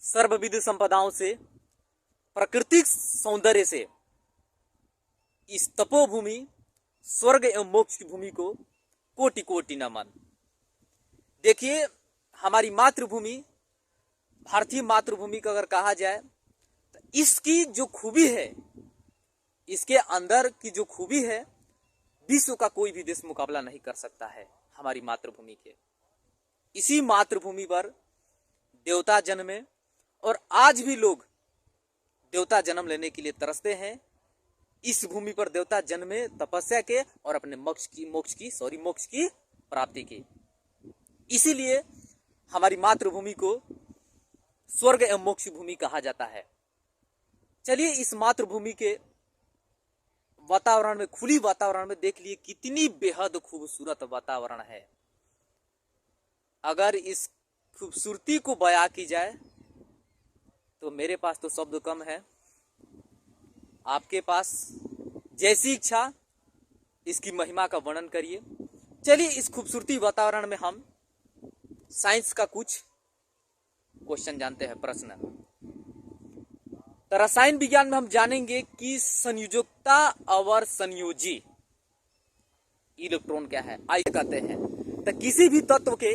सर्वविध संपदाओं से, प्राकृतिक सौंदर्य से इस तपोभूमि स्वर्ग एवं मोक्ष की भूमि को कोटि कोटि नमन। देखिए, हमारी मातृभूमि, भारतीय मातृभूमि का अगर कहा जाए तो इसकी जो खूबी है, इसके अंदर की जो खूबी है, विश्व का कोई भी देश मुकाबला नहीं कर सकता है हमारी मातृभूमि के। इसी मातृभूमि पर देवता जन्मे और आज भी लोग देवता जन्म लेने के लिए तरसते हैं। इस भूमि पर देवता जन्मे तपस्या के और अपने मोक्ष की प्राप्ति की। इसीलिए हमारी मातृभूमि को स्वर्ग एवं मोक्ष भूमि कहा जाता है। चलिए, इस मातृभूमि के वातावरण में, खुली वातावरण में देख लिए कितनी बेहद खूबसूरत वातावरण है। अगर इस खूबसूरती को बयां की जाए तो मेरे पास तो शब्द कम है। आपके पास जैसी इच्छा इसकी महिमा का वर्णन करिए। चलिए, इस खूबसूरती वातावरण में हम साइंस का कुछ क्वेश्चन जानते हैं, प्रश्न। तो रसायन विज्ञान में हम जानेंगे कि संयोजकता और संयोजी इलेक्ट्रॉन क्या है, आइए कहते हैं। तो किसी भी तत्व के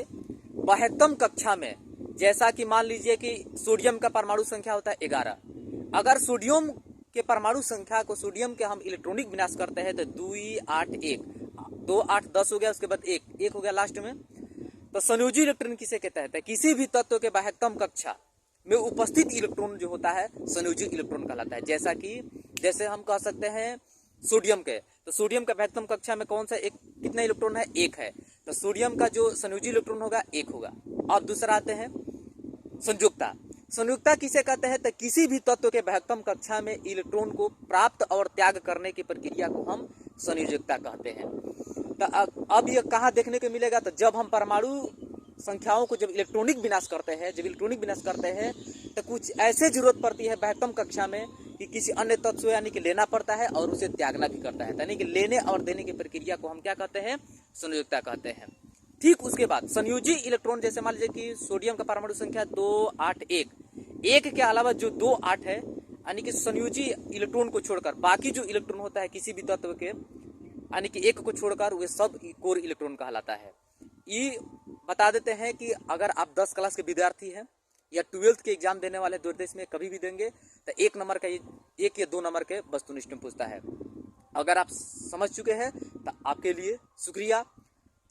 बाह्यतम कक्षा में, जैसा कि मान लीजिए कि सोडियम का परमाणु संख्या होता है 11। अगर सोडियम के परमाणु संख्या को, सोडियम के हम इलेक्ट्रॉनिक विनाश करते हैं तो 2 8 1 2 8 10 हो गया, उसके बाद 1 हो गया लास्ट में। तो संयोजी इलेक्ट्रॉन किसे कहता है? किसी भी तत्व के बाह्यतम कक्षा में उपस्थित इलेक्ट्रॉन जो होता है संयोजी इलेक्ट्रॉन कहलाता है। जैसे हम कह सकते हैं सोडियम के, तो सोडियम का बाह्यतम कक्षा में कौन सा एक, कितना इलेक्ट्रॉन है? 1 है। तो सोडियम का जो संयोजी इलेक्ट्रॉन होगा 1 होगा। अब दूसरा आते हैं संयुक्ता। संयुक्ता किसे कहते हैं? तो किसी भी तत्व के बाह्यतम कक्षा में इलेक्ट्रॉन को प्राप्त और त्याग करने की प्रक्रिया को हम संयोजकता कहते हैं। तो अब यह कहाँ देखने को मिलेगा? तो जब हम परमाणु संख्याओं को जब इलेक्ट्रॉनिक विनाश करते हैं तो कुछ ऐसे जरूरत पड़ती है बाह्यतम कक्षा में कि किसी अन्य तत्व यानी कि लेना पड़ता है और उसे त्यागना भी करता है। यानी कि लेने और देने की प्रक्रिया को हम क्या कहते हैं? संयोजकता कहते हैं। ठीक उसके बाद संयोजी इलेक्ट्रॉन, जैसे मान लीजिए कि सोडियम का परमाणु संख्या 2 8 1 के अलावा जो 2 8 है, यानी कि संयोजी इलेक्ट्रॉन को छोड़कर बाकी जो इलेक्ट्रॉन होता है किसी भी तत्व के, यानी कि 1 को छोड़कर वे सब कोर इलेक्ट्रॉन कहलाता है। ये बता देते हैं कि अगर आप 10 क्लास के विद्यार्थी हैं या 12th के एग्जाम देने वाले दूरदेश में कभी भी देंगे तो 1 नंबर का, 1 या 2 नंबर के वस्तुनिष्ठ में पूछता है। अगर आप समझ चुके हैं तो आपके लिए शुक्रिया।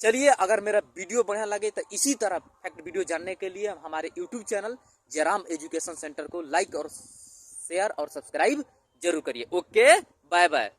चलिए, अगर मेरा वीडियो बढ़िया लगे तो इसी तरह फैक्ट वीडियो जानने के लिए हमारे YouTube channel Jairam education centre को लाइक और शेयर और सब्सक्राइब जरूर करिए। Okay, bye bye.